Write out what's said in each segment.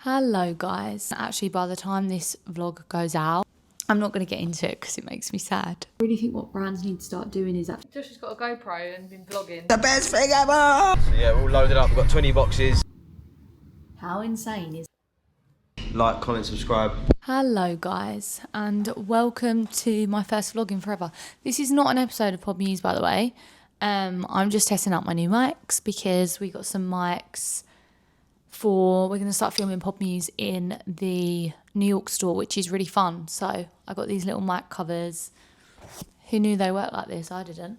Hello guys. Actually, by the time this vlog goes out, I'm not going to get into it because it makes me sad. I really think what brands need to start doing is that Josh has got a GoPro and been vlogging. The best thing ever! So yeah, we're all loaded up. We've got 20 boxes. How insane is Like, comment, subscribe. Hello guys, and welcome to my first vlog in forever. This is not an episode of Pod Muse, by the way. I'm just testing out my new mics because we got some mics we're going to start filming Pod Muse in the New York store, which is really fun. So I got these little mic covers. Who knew they work like this? I didn't.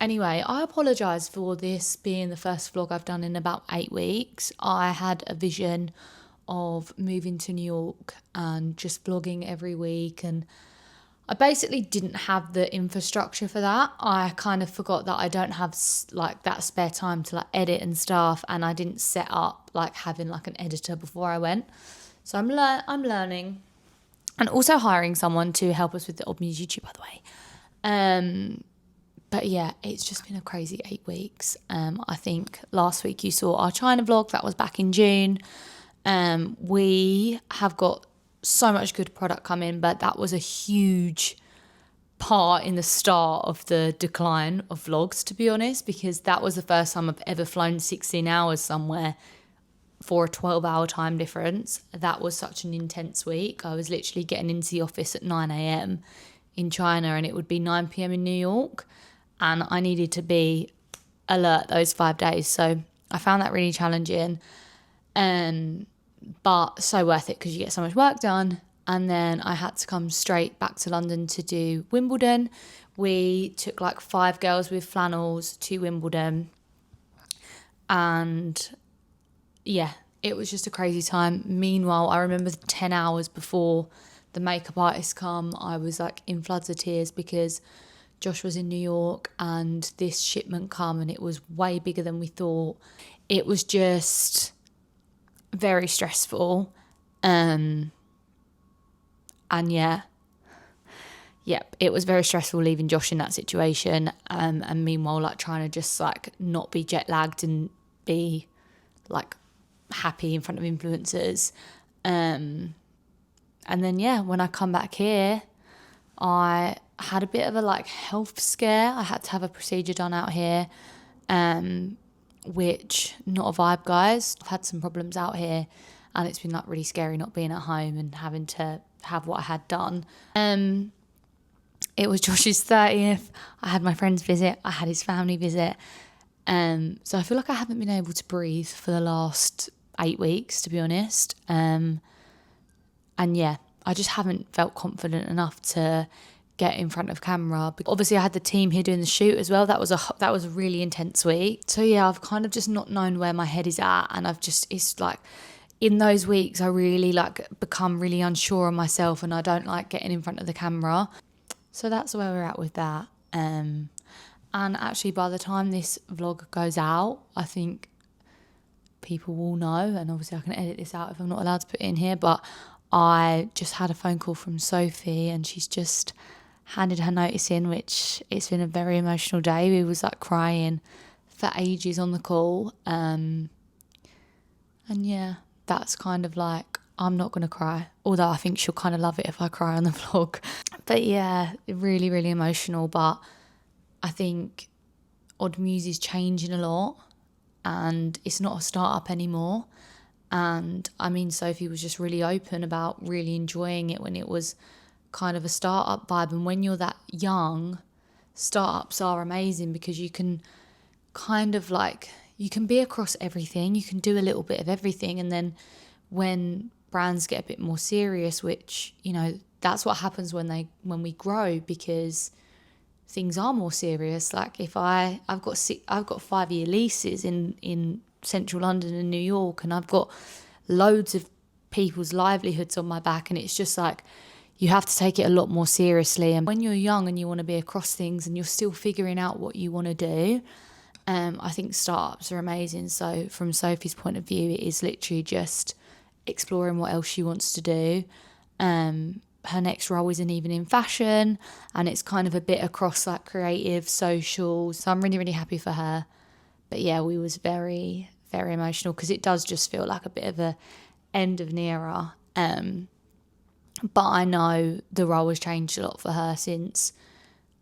Anyway, I apologise for this being the first vlog I've done in about 8 weeks. I had a vision of moving to New York and just vlogging every week, and I basically didn't have the infrastructure for that. I kind of forgot that I don't have like that spare time to like edit and stuff, and I didn't set up like having like an editor before I went. So I'm learning, and also hiring someone to help us with the Odd Muse YouTube, by the way. But yeah, it's just been a crazy 8 weeks. I think last week you saw our China vlog. That was back in June. We have got so much good product coming, but that was a huge part in the start of the decline of vlogs, to be honest, because that was the first time I've ever flown 16 hours somewhere for a 12-hour time difference. That was such an intense week. I was literally getting into the office at 9 a.m. in China, and it would be 9 p.m. in New York, and I needed to be alert those 5 days. So I found that really challenging. But so worth it because you get so much work done. And then I had to come straight back to London to do Wimbledon. We took like 5 girls with flannels to Wimbledon. And yeah, it was just a crazy time. Meanwhile, I remember 10 hours before the makeup artist come, I was like in floods of tears because Josh was in New York and this shipment come and it was way bigger than we thought. It was just very stressful. And yeah, it was very stressful leaving Josh in that situation. And meanwhile, like trying to just like not be jet lagged and be like happy in front of influencers. And then, yeah, when I come back here, I had a bit of a like health scare. I had to have a procedure done out here. Which, not a vibe, guys. I've had some problems out here and it's been like really scary not being at home and having to have what I had done. It was Josh's 30th. I had my friends visit. I had his family visit. So I feel like I haven't been able to breathe for the last 8 weeks, to be honest. And yeah, I just haven't felt confident enough to get in front of camera. Obviously I had the team here doing the shoot as well. That was a really intense week. So yeah, I've kind of just not known where my head is at, and it's like in those weeks I really like become really unsure of myself and I don't like getting in front of the camera. So that's where we're at with that. And actually by the time this vlog goes out, I think people will know, and obviously I can edit this out if I'm not allowed to put it in here, but I just had a phone call from Sophie and she's just handed her notice in, which it's been a very emotional day. We was like crying for ages on the call. And yeah, that's kind of like, I'm not going to cry, although I think she'll kind of love it if I cry on the vlog. But yeah, really, really emotional. But I think Odd Muse is changing a lot and it's not a startup anymore. And I mean, Sophie was just really open about really enjoying it when it was kind of a startup vibe. And when you're that young, startups are amazing because you can kind of like, you can be across everything. You can do a little bit of everything. And then when brands get a bit more serious, which, you know, that's what happens when we grow, because things are more serious. Like if I've got 5-year leases in central London and New York, and I've got loads of people's livelihoods on my back, and it's just like you have to take it a lot more seriously. And when you're young and you want to be across things and you're still figuring out what you want to do, I think startups are amazing. So from Sophie's point of view, it is literally just exploring what else she wants to do. Her next role isn't even in fashion, and it's kind of a bit across like creative, social. So I'm really, really happy for her. But yeah, we was very, very emotional because it does just feel like a bit of a end of an era. But I know the role has changed a lot for her since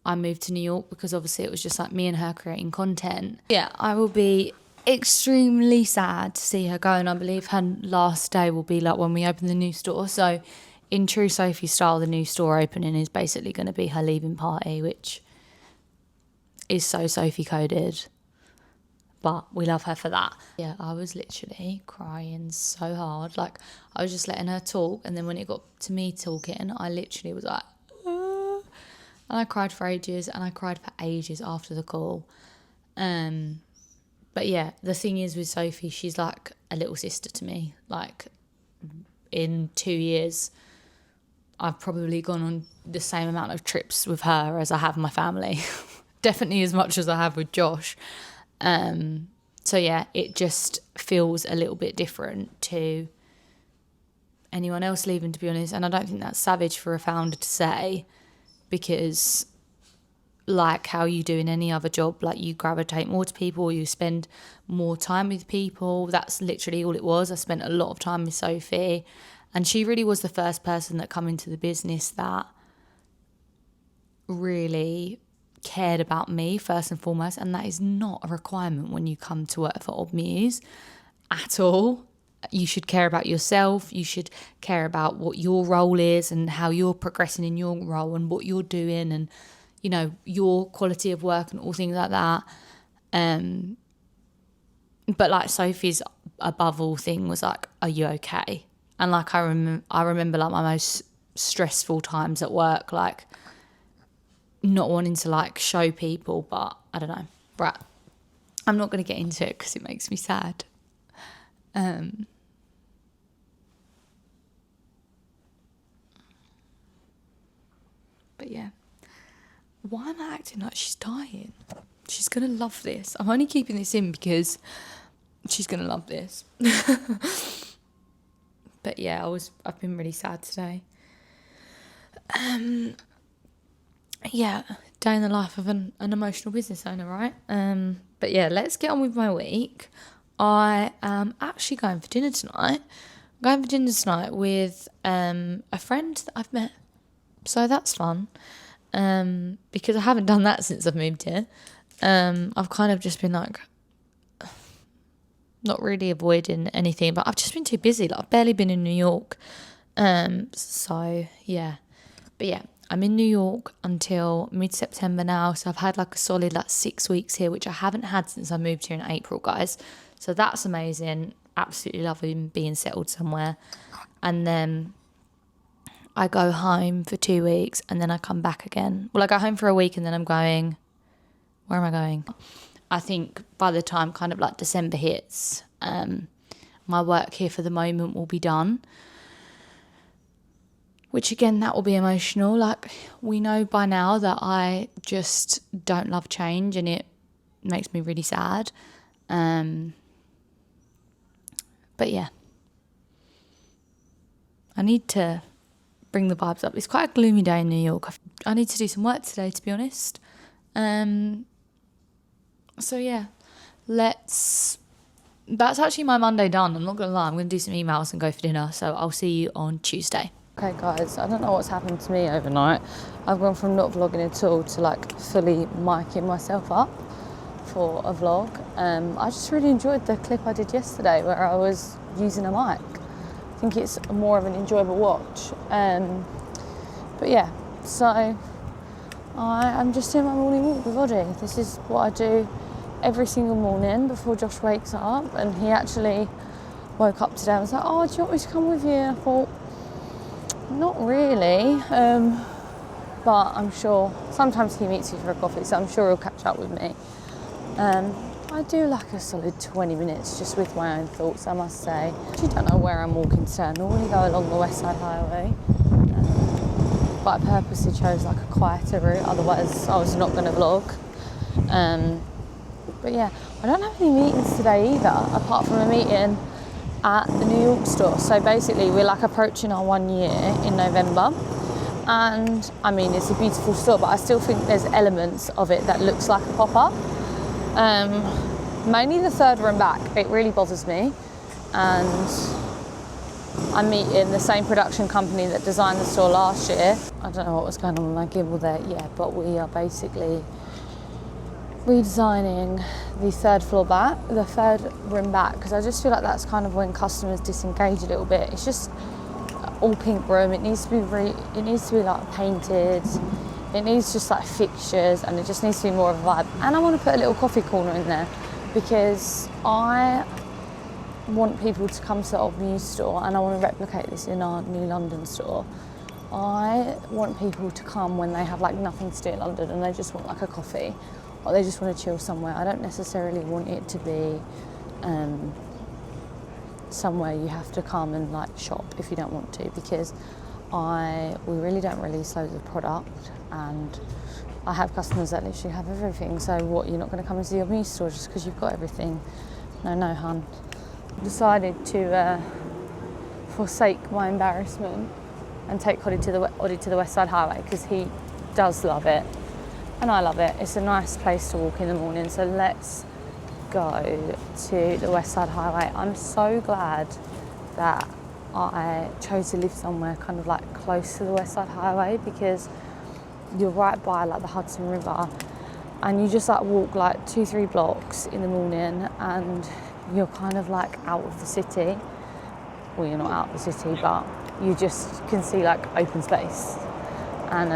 I moved to New York, because obviously it was just like me and her creating content. Yeah, I will be extremely sad to see her go, and I believe her last day will be like when we open the new store. So in true Sophie style, the new store opening is basically going to be her leaving party, which is so Sophie coded, but we love her for that. Yeah, I was literally crying so hard. Like, I was just letting her talk, and then when it got to me talking, I literally was like, "Ah." And I cried for ages, and I cried for ages after the call. But yeah, the thing is with Sophie, she's like a little sister to me. Like, in 2 years, I've probably gone on the same amount of trips with her as I have my family. Definitely as much as I have with Josh. So yeah, it just feels a little bit different to anyone else leaving, to be honest. And I don't think that's savage for a founder to say, because like how you do in any other job, like you gravitate more to people, you spend more time with people. That's literally all it was. I spent a lot of time with Sophie, and she really was the first person that come into the business that really cared about me first and foremost, and that is not a requirement when you come to work for Odd Muse at all. You should care about yourself, you should care about what your role is and how you're progressing in your role and what you're doing, and you know, your quality of work and all things like that. But like Sophie's above all thing was like, are you okay? And like I remember like my most stressful times at work, like not wanting to like show people, but I don't know. Right, I'm not going to get into it because it makes me sad. But yeah, why am I acting like she's dying? She's going to love this. I'm only keeping this in because she's going to love this. But yeah, I've been really sad today. Yeah, day in the life of an emotional business owner, right? But yeah, let's get on with my week. I am actually going for dinner tonight. I'm going for dinner tonight with a friend that I've met. So that's fun. Because I haven't done that since I've moved here. I've kind of just been like, not really avoiding anything, but I've just been too busy. Like, I've barely been in New York. So yeah. But yeah, I'm in New York until mid-September now. So I've had like a solid like 6 weeks here, which I haven't had since I moved here in April, guys. So that's amazing. Absolutely loving being settled somewhere. And then I go home for 2 weeks and then I come back again. Well, I go home for a week and then I'm going... Where am I going? I think by the time kind of like December hits, my work here for the moment will be done. Which again, that will be emotional. Like, we know by now that I just don't love change and it makes me really sad. But yeah. I need to bring the vibes up. It's quite a gloomy day in New York. I need to do some work today, to be honest. So yeah, that's actually my Monday done. I'm not gonna lie, I'm gonna do some emails and go for dinner, so I'll see you on Tuesday. Okay guys, I don't know what's happened to me overnight. I've gone from not vlogging at all to like fully micing myself up for a vlog. I just really enjoyed the clip I did yesterday where I was using a mic. I think it's more of an enjoyable watch. But yeah, so I'm just doing my morning walk with Oddie. This is what I do every single morning before Josh wakes up, and he actually woke up today and was like, oh, do you want me to come with you? I thought, not really, but I'm sure sometimes he meets me for a coffee, so I'm sure he'll catch up with me. I do like a solid 20 minutes just with my own thoughts, I must say. I actually don't know where I'm walking to. I normally go along the West Side Highway, but I purposely chose like a quieter route, otherwise I was not going to vlog. But yeah, I don't have any meetings today either, apart from a meeting at the New York store. So basically we're like approaching our 1 year in November, and I mean it's a beautiful store, but I still think there's elements of it that looks like a pop-up. mainly the third room back. It really bothers me, and I'm meeting the same production company that designed the store last year. I don't know what was going on with my gimbal there, yeah, but we are basically redesigning the third room back, because I just feel like that's kind of when customers disengage a little bit. It's just all pink room. It needs to be like painted. It needs just like fixtures, and it just needs to be more of a vibe. And I want to put a little coffee corner in there, because I want people to come to the Old Muse store, and I want to replicate this in our new London store. I want people to come when they have like nothing to do in London and they just want like a coffee, or they just want to chill somewhere. I don't necessarily want it to be somewhere you have to come and like shop if you don't want to, because we really don't release loads of product, and I have customers that literally have everything. So what, you're not going to come into the Old Muse store just because you've got everything? No, hun. Decided to forsake my embarrassment and take Oddie to the West Side Highway, because he does love it and I love it. It's a nice place to walk in the morning, so let's go to the West Side Highway. I'm so glad that I chose to live somewhere kind of like close to the West Side Highway, because you're right by like the Hudson River, and you just like walk like 2-3 blocks in the morning and you're kind of like out of the city. Well, you're not out of the city, but you just can see like open space, and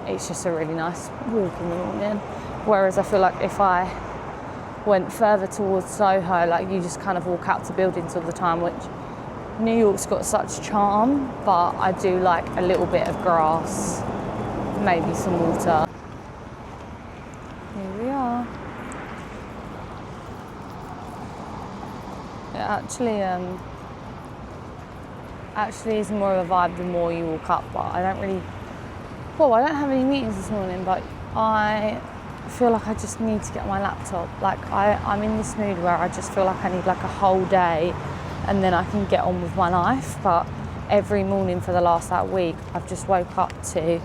it's just a really nice walk in the morning. Whereas I feel like if I went further towards Soho, like you just kind of walk out to buildings all the time, which New York's got such charm, but I do like a little bit of grass, maybe some water. Here we are. It actually is more of a vibe the more you walk up, but I don't have any meetings this morning, but I feel like I just need to get my laptop. Like I'm in this mood where I just feel like I need like a whole day and then I can get on with my life. But every morning for the last week, I've just woke up to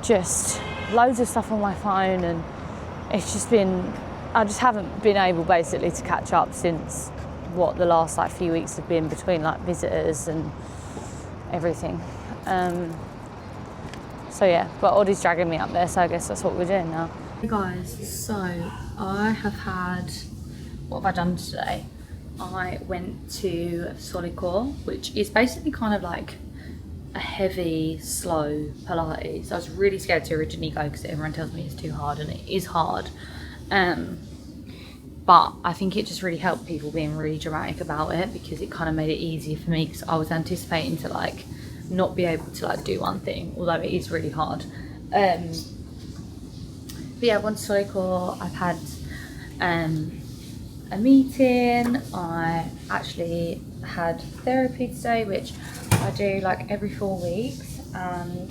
just loads of stuff on my phone, and it's just been, I just haven't been able basically to catch up since what the last like few weeks have been, between like visitors and everything. So yeah, but Oddie's dragging me up there, so I guess that's what we're doing now. Hey guys, so I have had, what have I done today? I went to Solicor, which is basically kind of like a heavy, slow Pilates. I was really scared to originally go because everyone tells me it's too hard, and it is hard. But I think it just really helped people being really dramatic about it, because it kind of made it easier for me, because I was anticipating to like not be able to like do one thing, although it is really hard. But yeah, I went to Solicor. I've had a meeting. I actually had therapy today, which I do like every 4 weeks, and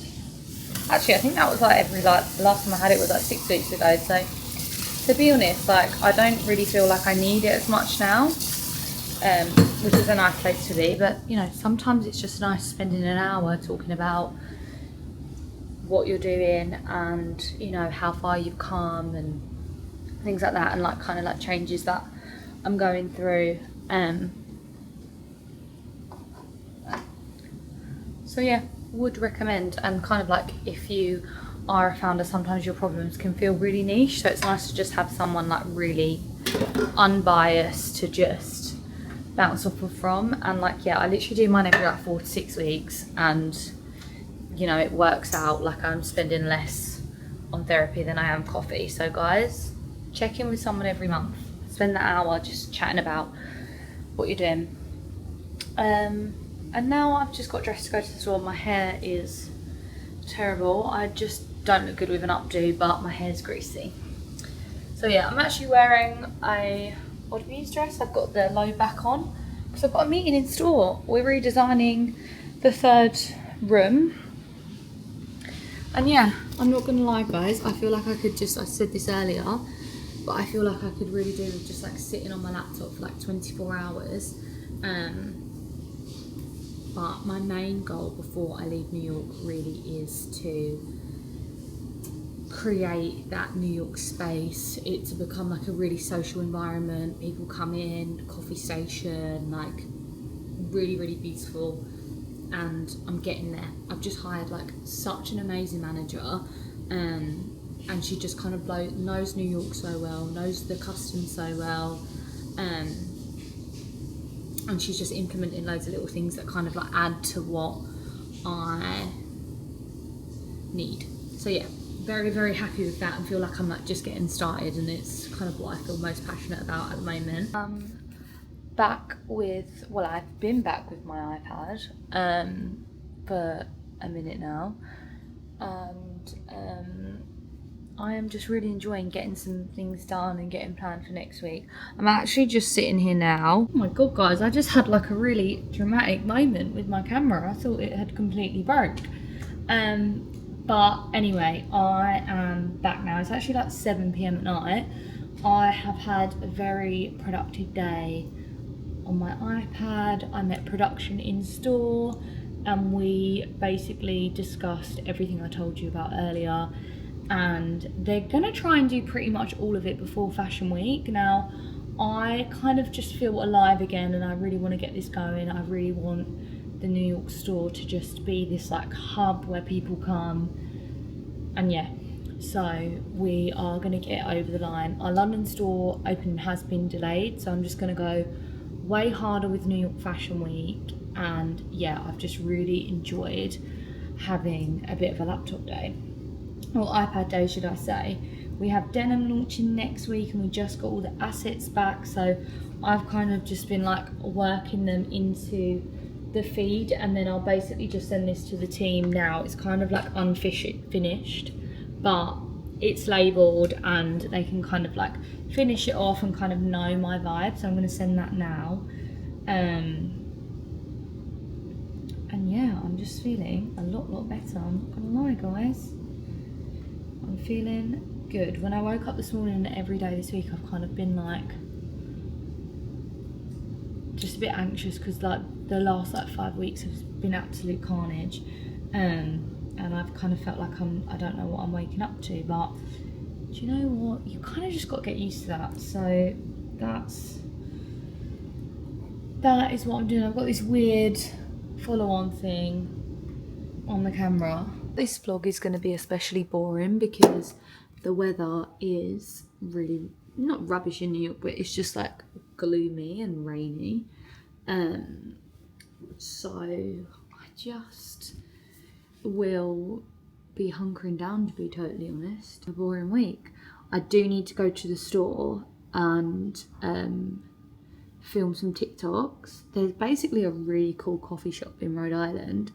actually I think that was like the last time I had it was like 6 weeks ago. So to be honest, like I don't really feel like I need it as much now, which is a nice place to be. But you know, sometimes it's just nice spending an hour talking about what you're doing, and you know, how far you've come and things like that, and like kind of like changes that I'm going through. So yeah, would recommend. And kind of like, if you are a founder, sometimes your problems can feel really niche, so it's nice to just have someone like really unbiased to just bounce off of from. And like, yeah, I literally do mine every like 4 to 6 weeks, and you know, it works out like I'm spending less on therapy than I am coffee. So guys, check in with someone every month, spend that hour just chatting about what you're doing. And now I've just got dressed to go to the store. My hair is terrible. I just don't look good with an updo, but my hair's greasy. So yeah, I'm actually wearing a Old Muse dress. I've got the low back on because I've got a meeting in store. We're redesigning the third room. And yeah, I'm not gonna lie guys, I feel like I could just, I said this earlier, but I feel like I could really do with just like sitting on my laptop for like 24 hours. But my main goal before I leave New York really is to create that New York space. It's become like a really social environment. People come in, coffee station, like really, really beautiful. And I'm getting there. I've just hired like such an amazing manager, and she just kind of knows New York so well, knows the customs so well, and she's just implementing loads of little things that kind of like add to what I need. So yeah, very, very happy with that, and feel like I'm like just getting started, and it's kind of what I feel most passionate about at the moment. I've been back with my iPad for a minute now, and I am just really enjoying getting some things done and getting planned for next week. I'm actually just sitting here now. Oh my god, guys, I just had like a really dramatic moment with my camera. I thought it had completely broke. But anyway, I am back now. It's actually like 7 p.m. at night. I have had a very productive day on my iPad. I met production in store, and we basically discussed everything I told you about earlier, and they're gonna try and do pretty much all of it before Fashion Week. Now, I kind of just feel alive again, and I really want to get this going. I really want the New York store to just be this like hub where people come, and yeah, so we are going to get over the line. Our London store opening has been delayed, so I'm just going to go way harder with New York Fashion Week. And yeah, I've just really enjoyed having a bit of a laptop day, or iPad day should I say. We have denim launching next week, and we just got all the assets back, so I've kind of just been like working them into the feed, and then I'll basically just send this to the team now. It's kind of like finished, but it's labelled, and they can kind of like finish it off and kind of know my vibe, so I'm going to send that now. And yeah, I'm just feeling a lot better. I'm not gonna lie, guys, I'm feeling good. When I woke up this morning, and every day this week I've kind of been like just a bit anxious, because like the last like 5 weeks have been absolute carnage, and I've kind of felt like I don't know what I'm waking up to. But do you know what, you kind of just got to get used to that. So that is what I'm doing. I've got this weird follow-on thing on the camera. This vlog is going to be especially boring because the weather is really not rubbish in New York, but it's just like gloomy and rainy. So I just will be hunkering down, to be totally honest. A boring week. I do need to go to the store and film some TikToks. There's basically a really cool coffee shop in Rhode Island,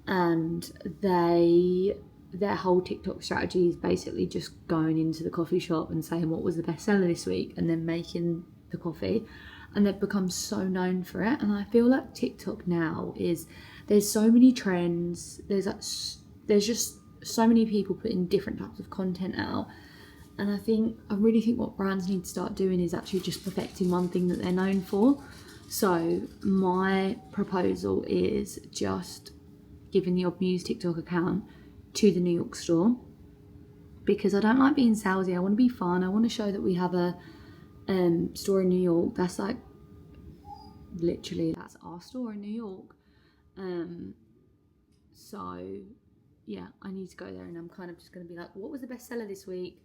and their whole TikTok strategy is basically just going into the coffee shop and saying what was the best seller this week, and then making the coffee. And they've become so known for it. And I feel like TikTok now there's so many trends. There's just so many people putting different types of content out. And I really think what brands need to start doing is actually just perfecting one thing that they're known for. So my proposal is just giving the Odd Muse TikTok account to the New York store, because I don't like being salesy. I want to be fun. I want to show that we have a store in New York. That's like literally, that's our store in New York. So yeah, I need to go there, and I'm kind of just going to be like, what was the best seller this week?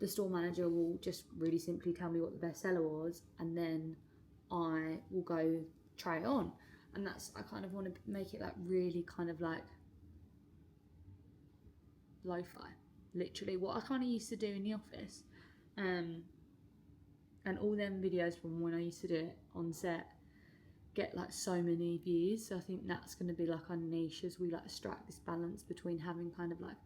The store manager will just really simply tell me what the best seller was, and then I will go try it on. And I kind of want to make it like really kind of like lo-fi, literally what I kind of used to do in the office. And all them videos from when I used to do it on set get like so many views. So I think that's going to be like our niche, as we like strike this balance between having kind of like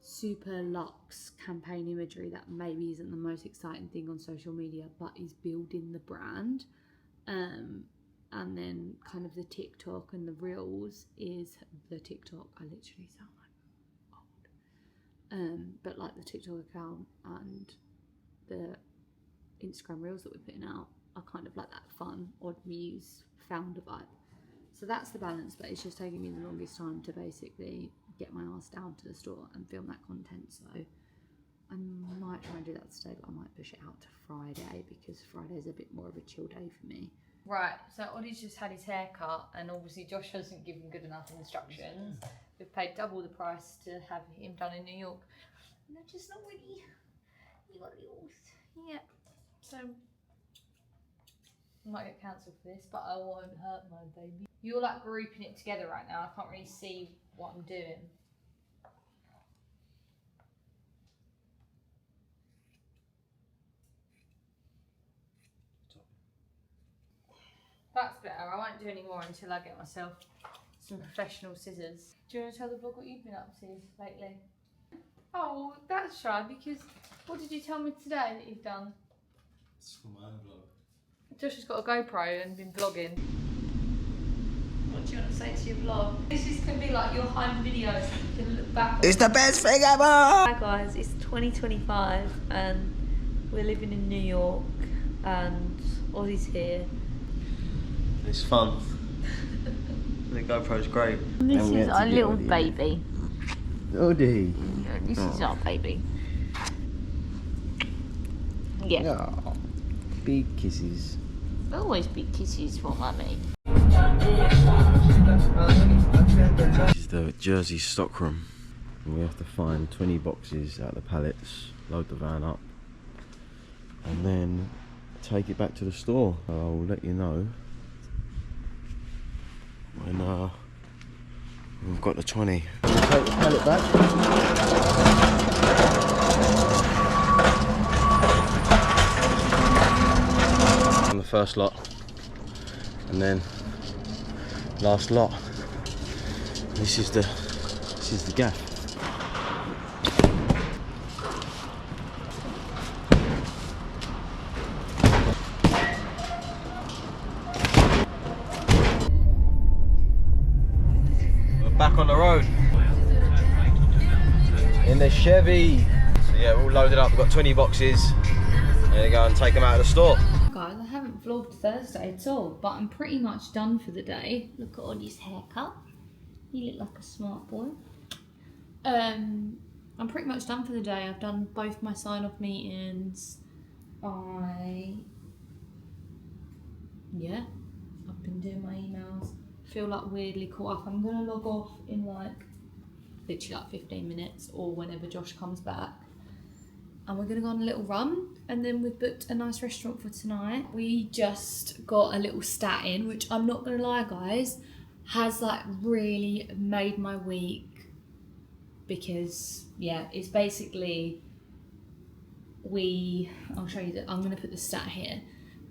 super luxe campaign imagery that maybe isn't the most exciting thing on social media, but is building the brand. And then kind of the TikTok and the reels is the TikTok. I literally sound like old. But like the TikTok account and the Instagram reels that we're putting out are kind of like that fun Odd Muse founder vibe. So that's the balance, but it's just taking me the longest time to basically get my ass down to the store and film that content. So I might try and do that today, but I might push it out to Friday because Friday's a bit more of a chill day for me. Right, so Ollie's just had his hair cut, and obviously Josh hasn't given good enough instructions. We've paid double the price to have him done in New York. And they're just not really, yeah. So, I might get cancelled for this, but I won't hurt my baby. You're like grouping it together right now. I can't really see what I'm doing. That's better. I won't do any more until I get myself some professional scissors. Do you want to tell the vlog what you've been up to lately? Oh, that's shy because what did you tell me today that you've done? It's for my own vlog. Josh has got a GoPro and been vlogging. What do you want to say to your vlog? This is going to be like your home videos. You can look back on. It's the best thing ever! Hi guys, it's 2025 and we're living in New York and Ollie's here. It's fun. The GoPro's great. This is our little baby. Oddie. Yeah, this is our baby. Yeah. Oh, big kisses. Always big kisses for mummy. This is the Jersey stockroom. We have to find 20 boxes out of the pallets, load the van up, and then take it back to the store. I'll let you know when we've got the 20. Take the pallet back. On the first lot, and then last lot. This is the gap. Back on the road in the Chevy. So yeah, we're all loaded up. We've got 20 boxes. I'm gonna go and take them out of the store. Guys, I haven't vlogged Thursday at all, but I'm pretty much done for the day. Look at Ollie's haircut. You look like a smart boy. I'm pretty much done for the day. I've done both my sign-off meetings. I've been doing my emails. Feel like weirdly caught up. I'm gonna log off in like literally like 15 minutes or whenever Josh comes back, and we're gonna go on a little run, and then we've booked a nice restaurant for tonight. We just got a little stat in, which I'm not gonna lie guys, has like really made my week, because yeah, it's basically I'll show you that. I'm gonna put the stat here.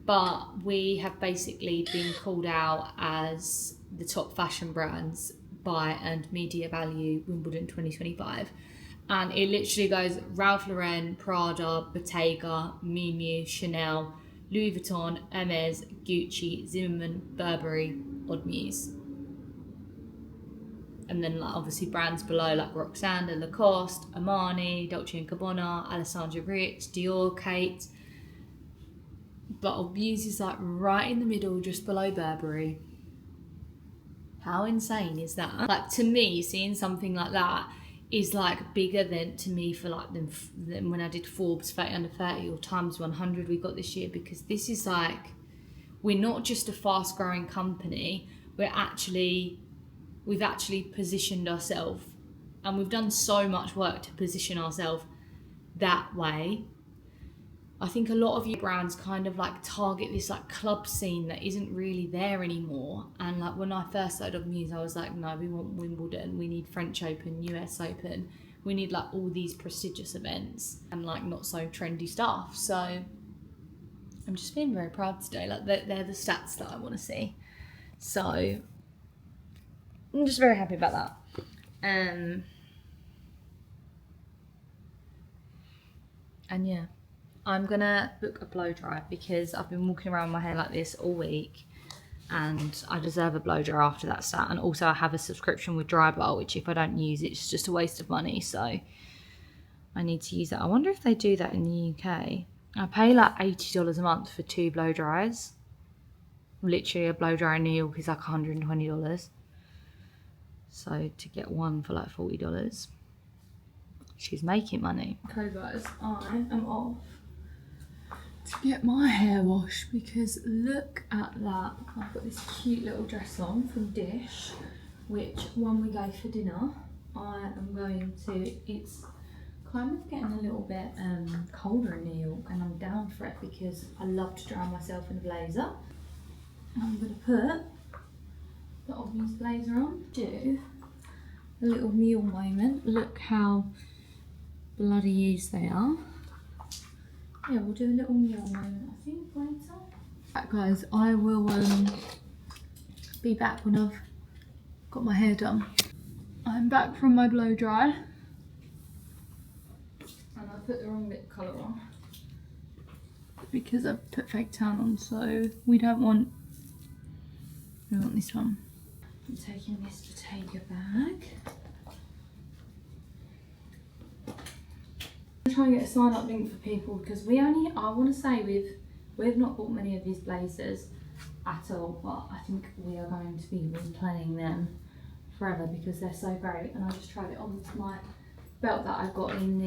But we have basically been called out as the top fashion brands by and media value Wimbledon 2025. And it literally goes Ralph Lauren, Prada, Bottega, Miu Miu, Chanel, Louis Vuitton, Hermes, Gucci, Zimmermann, Burberry, Odd Muse. And then like obviously brands below like Roxana, Lacoste, Armani, Dolce & Gabbana, Alessandra Rich, Dior, Kate. But Odd Muse is like right in the middle, just below Burberry. How insane is that? Like to me, seeing something like that is like bigger than to me for like than when I did Forbes 30 under 30 or Times 100 we got this year, because this is like, we're not just a fast growing company, we've actually positioned ourselves, and we've done so much work to position ourselves that way. I think a lot of you brands kind of like target this like club scene that isn't really there anymore. And like when I first started Odd Muse, I was like, no, we want Wimbledon, we need French Open, US Open, we need like all these prestigious events and like not so trendy stuff. So I'm just feeling very proud today. Like they're the stats that I want to see. So I'm just very happy about that. And yeah. I'm gonna book a blow dry because I've been walking around my hair like this all week, and I deserve a blow dry after that stat. And also I have a subscription with Drybar, which if I don't use it, it's just a waste of money, so I need to use that. I wonder if they do that in the UK. I pay like $80 a month for 2 blow dries. Literally a blow dry in New York is like $120, so to get one for like $40. she's making money. Okay guys, I am off to get my hair washed because look at that. I've got this cute little dress on from Dish, which when we go for dinner, I am going to, it's kind of getting a little bit colder in New York and I'm down for it because I love to drown myself in a blazer. And I'm going to put the obvious blazer on, do a little mule moment. Look how bloody used they are. Yeah, we'll do a little mule moment, I think, later. Right guys, I will be back when I've got my hair done. I'm back from my blow dry. And I put the wrong bit of colour on because I put fake tan on, so we want this one. I'm taking this Bottega bag. I'm trying to get a sign up link for people because I want to say we've not bought many of these blazers at all, but I think we are going to be replaying them forever because they're so great. And I just tried it on with my belt that I got in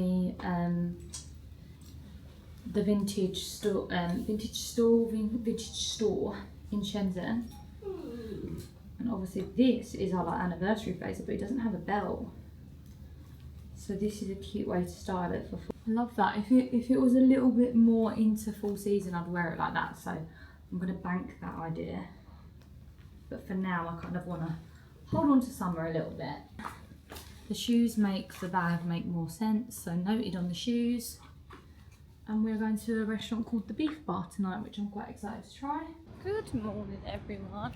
the vintage store in Shenzhen. And obviously this is our anniversary blazer, but it doesn't have a belt. So this is a cute way to style it for fall. I love that. If it was a little bit more into fall season, I'd wear it like that. So I'm gonna bank that idea. But for now, I kind of wanna hold on to summer a little bit. The shoes make the bag make more sense. So noted on the shoes. And we're going to a restaurant called the Beef Bar tonight, which I'm quite excited to try. Good morning, everyone.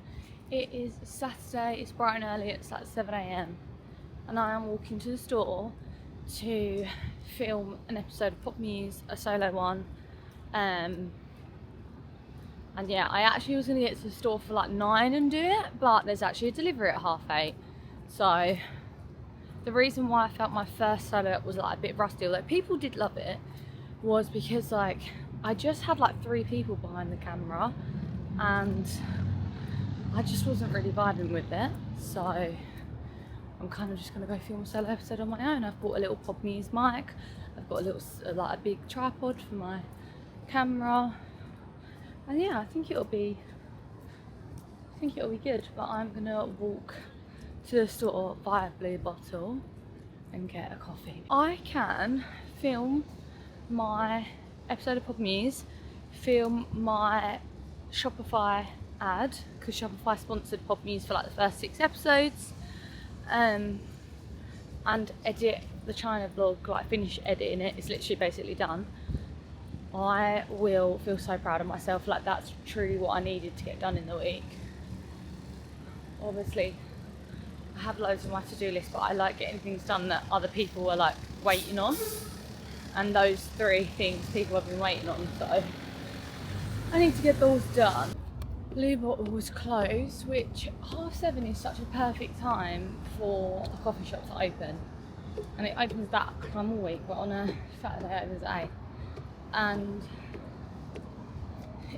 It is Saturday, it's bright and early, it's like 7 AM. And I am walking to the store to film an episode of Pop Muse, a solo one. And yeah, I actually was gonna get to the store for like 9 and do it, but there's actually a delivery at 8:30. So the reason why I felt my first solo was like a bit rusty, although people did love it, was because like I just had like 3 people behind the camera and I just wasn't really vibing with it. So I'm kind of just gonna go film a solo episode on my own. I've bought a little Pop Muse mic. I've got a little like a big tripod for my camera. And yeah, I think it'll be good. But I'm gonna walk to the store, buy a blue bottle and get a coffee. I can film my episode of Pop Muse, film my Shopify ad, because Shopify sponsored Pop Muse for like the first 6 episodes, and edit the China vlog, like finish editing it. It's literally basically done. I will feel so proud of myself. Like that's truly what I needed to get done in the week. Obviously I have loads on my to-do list, but I like getting things done that other people are like waiting on, and those 3 things people have been waiting on, so I need to get those done. Blue Bottle was closed, which 7:30 is such a perfect time for a coffee shop to open, and it opens that time all week, but on a Saturday it opens at 8, and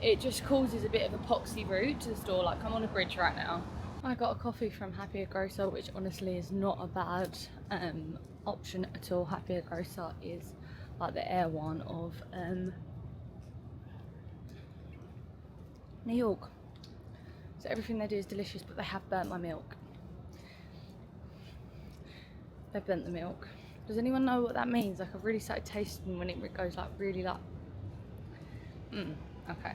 it just causes a bit of a poxy route to the store. Like I'm on a bridge right now. I got a coffee from Happier Grocer, which honestly is not a bad option at all. Happier Grocer is like the Air One of New York. So everything they do is delicious, but they have burnt my milk. They've burnt the milk. Does anyone know what that means? Like I've really started tasting when it goes like really like, okay.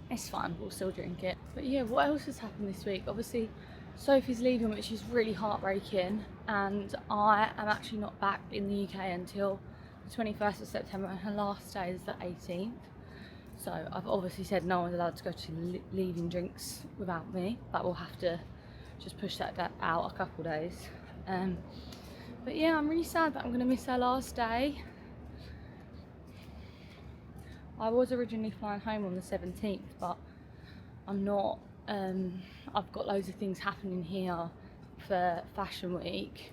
It's fine, we'll still drink it. But yeah, what else has happened this week? Obviously, Sophie's leaving, which is really heartbreaking. And I am actually not back in the UK until the 21st of September, and her last day is the 18th. So I've obviously said no one's allowed to go to leaving drinks without me, but we'll have to just push that out a couple days. But yeah, I'm really sad that I'm gonna miss her last day. I was originally flying home on the 17th, but I'm not. I've got loads of things happening here for Fashion Week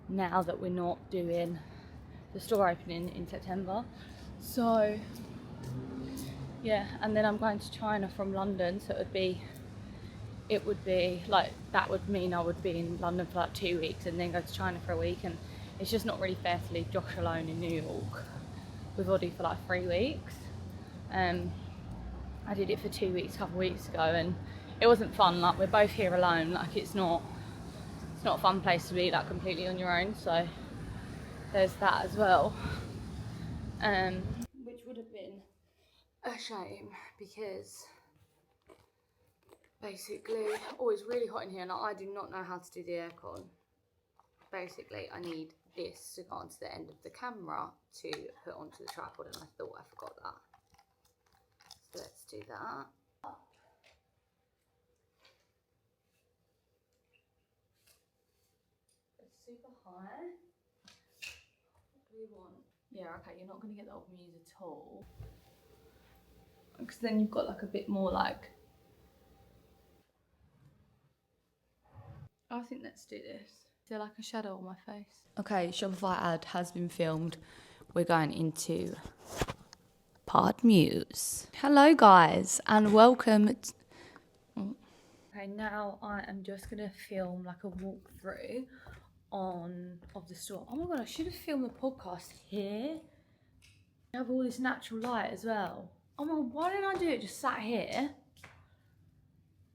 now that we're not doing the store opening in September. So yeah, and then I'm going to China from London, so it would be like, that would mean I would be in London for like 2 weeks and then go to China for a week, and it's just not really fair to leave Josh alone in New York with Oddie for like 3 weeks. I did it for 2 weeks a couple of weeks ago, and it wasn't fun. Like, we're both here alone. Like, it's not a fun place to be like completely on your own, so there's that as well. Which would have been a shame because basically, oh, it's really hot in here and I do not know how to do the aircon. Basically, I need this to go onto the end of the camera to put onto the tripod, and I thought I forgot that. So let's do that. It's super high. What do we want? Yeah, okay, you're not going to get the old muse at all. Because then you've got like a bit more like... I think let's do this. Is there like a shadow on my face? Okay, Shopify ad has been filmed. We're going into Pod Muse. Hello guys, and welcome. Okay, now I am just gonna film like a walkthrough of the store. Oh my god, I should have filmed the podcast here. You have all this natural light as well. Oh my god, why didn't I do it just sat here?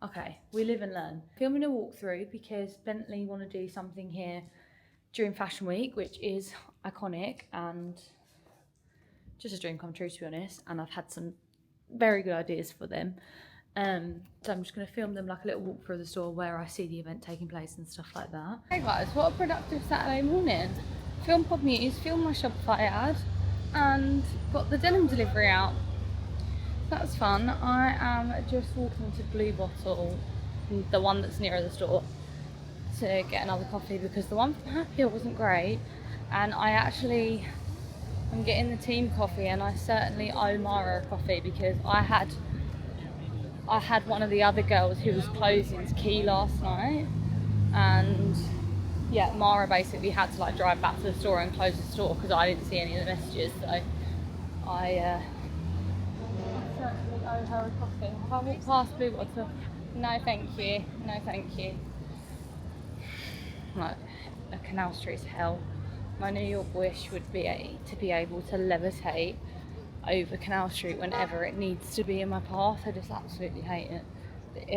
Okay, we live and learn. Filming a walkthrough because Bentley want to do something here during Fashion Week, which is iconic and just a dream come true, to be honest. And I've had some very good ideas for them. So I'm just going to film them like a little walk through the store where I see the event taking place and stuff like that. Hey guys, what a productive Saturday morning. Film Pod Muse, film my Shopify ad, and got the denim delivery out. That's fun. I am just walking to Blue Bottle, the one that's nearer the store, to get another coffee because the one from Happy Hill wasn't great, and I'm getting the team coffee, and I certainly owe Mara a coffee because I had one of the other girls who was closing to key last night, and yeah, Mara basically had to like drive back to the store and close the store because I didn't see any of the messages, so I certainly owe her a coffee. If I walk past Blue Bottle, no thank you, no thank you. Like, a Canal Street's hell. My New York wish would be to be able to levitate over Canal Street whenever it needs to be in my path. I just absolutely hate it.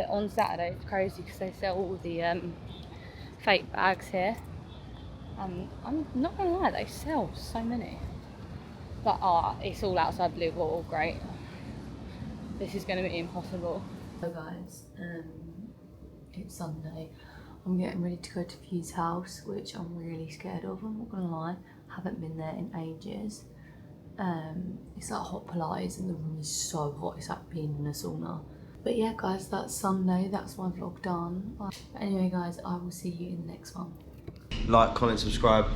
On Saturday it's crazy because they sell all the fake bags here, and I'm not gonna lie, they sell so many. But it's all outside Blue Bottle, great. This is going to be impossible. So guys, it's Sunday. I'm getting ready to go to View's house, which I'm really scared of, I'm not gonna lie. Haven't been there in ages. It's like hot Pilates and the room is so hot, it's like being in a sauna. But yeah guys, that's Sunday, that's my vlog done. But anyway guys, I will see you in the next one. Like, comment, subscribe.